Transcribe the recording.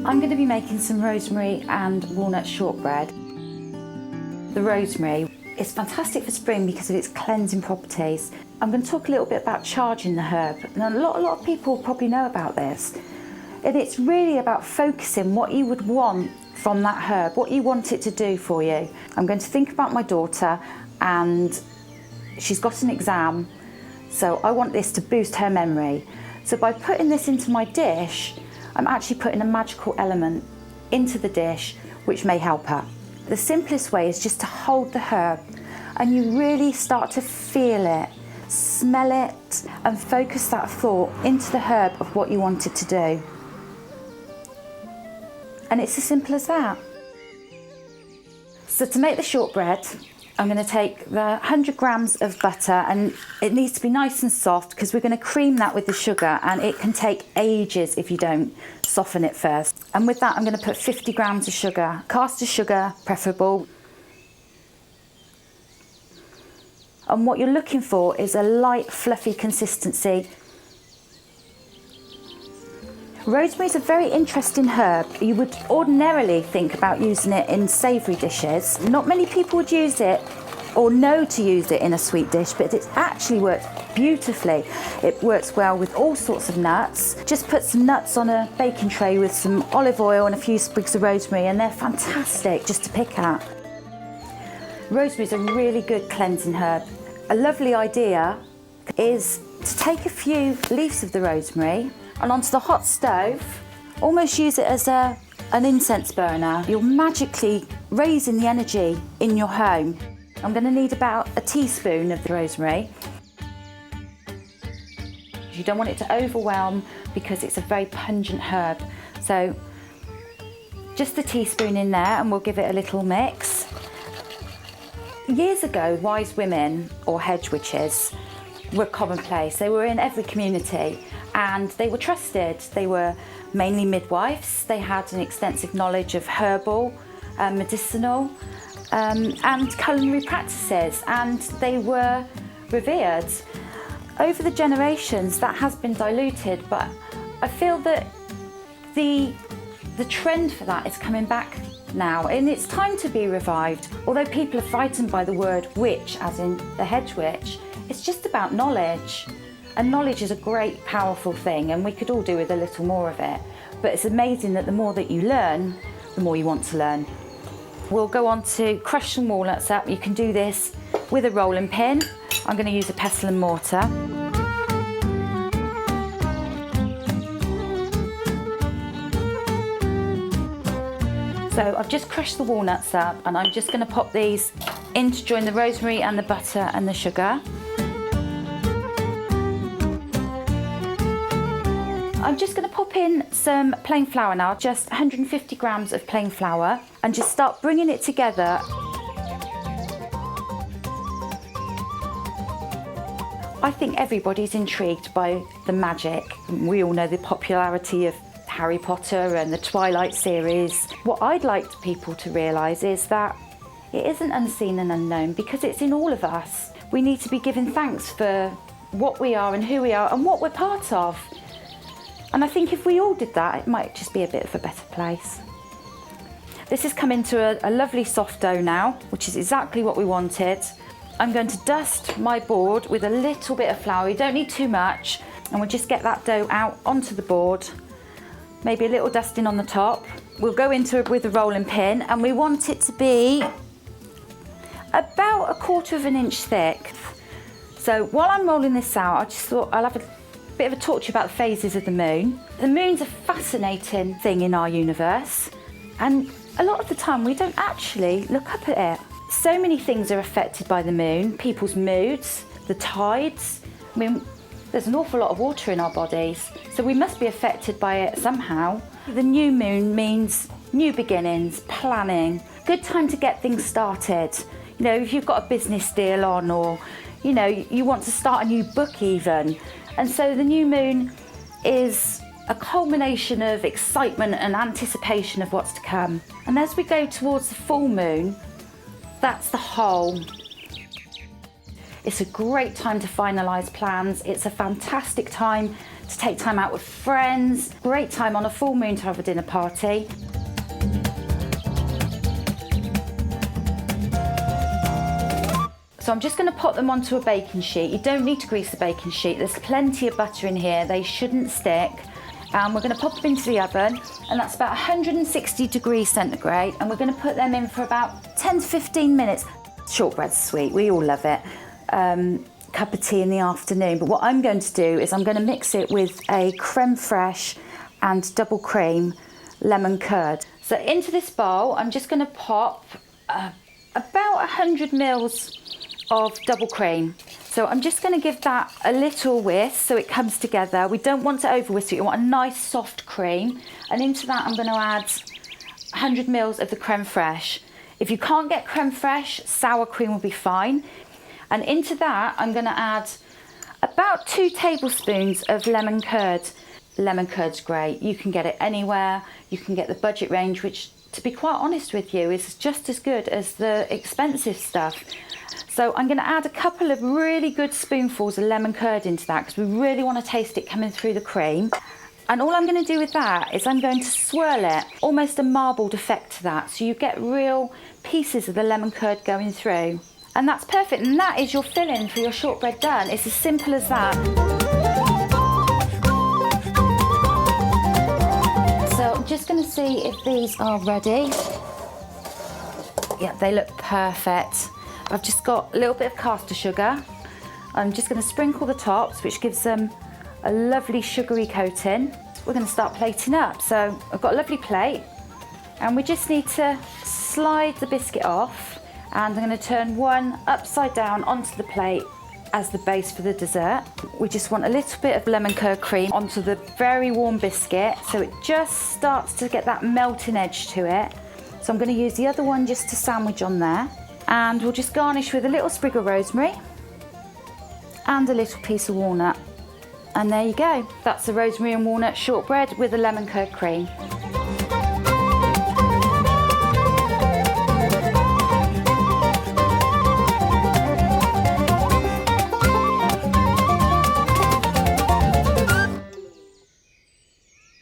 I'm going to be making some rosemary and walnut shortbread. The rosemary is fantastic for spring because of its cleansing properties. I'm going to talk a little bit about charging the herb. Now, a lot of people probably know about this. And it's really about focusing what you would want from that herb, what you want it to do for you. I'm going to think about my daughter, and she's got an exam, so I want this to boost her memory. So by putting this into my dish, I'm actually putting a magical element into the dish which may help her. The simplest way is just to hold the herb, and you really start to feel it, smell it, and focus that thought into the herb of what you want it to do. And it's as simple as that. So to make the shortbread, I'm going to take the 100 grams of butter, and it needs to be nice and soft because we're going to cream that with the sugar, and it can take ages if you don't soften it first. And with that, I'm going to put 50 grams of sugar, caster sugar preferable. And what you're looking for is a light, fluffy consistency. Rosemary is a very interesting herb. You would ordinarily think about using it in savoury dishes. Not many people would use it or know to use it in a sweet dish, but it actually works beautifully. It works well with all sorts of nuts. Just put some nuts on a baking tray with some olive oil and a few sprigs of rosemary, and they're fantastic just to pick at. Rosemary is a really good cleansing herb. A lovely idea is to take a few leaves of the rosemary and onto the hot stove, almost use it as an incense burner. You're magically raising the energy in your home. I'm going to need about a teaspoon of the rosemary. You don't want it to overwhelm because it's a very pungent herb. So just a teaspoon in there, and we'll give it a little mix. Years ago, wise women or hedge witches were commonplace. They were in every community, and they were trusted. They were mainly midwives. They had an extensive knowledge of herbal, medicinal, and culinary practices, and they were revered. Over the generations, that has been diluted, but I feel that the trend for that is coming back now, and it's time to be revived. Although people are frightened by the word witch, as in the hedge witch, it's just about knowledge. And knowledge is a great, powerful thing, and we could all do with a little more of it. But it's amazing that the more that you learn, the more you want to learn. We'll go on to crush some walnuts up. You can do this with a rolling pin. I'm going to use a pestle and mortar. So I've just crushed the walnuts up, and I'm just going to pop these in to join the rosemary and the butter and the sugar. I'm just going to pop in some plain flour now, just 150 grams of plain flour, and just start bringing it together. I think everybody's intrigued by the magic. We all know the popularity of Harry Potter and the Twilight series. What I'd like people to realise is that it isn't unseen and unknown, because it's in all of us. We need to be giving thanks for what we are and who we are and what we're part of. And I think if we all did that, it might just be a bit of a better place. This has come into a lovely soft dough now, which is exactly what we wanted. I'm going to dust my board with a little bit of flour. You don't need too much. And we'll just get that dough out onto the board. Maybe a little dusting on the top. We'll go into it with a rolling pin, and we want it to be about 1/4 of an inch thick. So while I'm rolling this out, I just thought I'll have a bit of a talk to you about the phases of the moon. The moon's a fascinating thing in our universe, and a lot of the time we don't actually look up at it. So many things are affected by the moon: people's moods, the tides. I mean, there's an awful lot of water in our bodies, so we must be affected by it somehow. The new moon means new beginnings, planning, good time to get things started. You know, if you've got a business deal on, or you know, you want to start a new book even. And so the new moon is a culmination of excitement and anticipation of what's to come. And as we go towards the full moon, that's the whole. It's a great time to finalise plans. It's a fantastic time to take time out with friends. Great time on a full moon to have a dinner party. So I'm just going to pop them onto a baking sheet. You don't need to grease the baking sheet. There's plenty of butter in here. They shouldn't stick. And we're going to pop them into the oven, and that's about 160 degrees centigrade. And we're going to put them in for about 10 to 15 minutes. Shortbread's sweet. We all love it. Cup of tea in the afternoon. But what I'm going to do is I'm going to mix it with a creme fraiche and double cream lemon curd. So into this bowl, I'm just going to pop about 100 mils of double cream. So I'm just going to give that a little whisk so it comes together. We don't want to over whisk it, you want a nice soft cream. And into that I'm going to add 100 mils of the creme fraiche. If you can't get creme fraiche, sour cream will be fine. And into that I'm going to add about 2 tablespoons of lemon curd. Lemon curd's great, you can get it anywhere. You can get the budget range, which to be quite honest with you is just as good as the expensive stuff. So I'm going to add a couple of really good spoonfuls of lemon curd into that because we really want to taste it coming through the cream. And all I'm going to do with that is I'm going to swirl it, almost a marbled effect to that, so you get real pieces of the lemon curd going through. And that's perfect, and that is your filling for your shortbread done. It's as simple as that. So I'm just going to see if these are ready. Yeah, they look perfect. I've just got a little bit of caster sugar. I'm just going to sprinkle the tops, which gives them a lovely sugary coating. We're going to start plating up. So I've got a lovely plate, and we just need to slide the biscuit off, and I'm going to turn one upside down onto the plate as the base for the dessert. We just want a little bit of lemon curd cream onto the very warm biscuit, so it just starts to get that melting edge to it. So I'm going to use the other one just to sandwich on there. And we'll just garnish with a little sprig of rosemary and a little piece of walnut. And there you go. That's the rosemary and walnut shortbread with a lemon curd cream.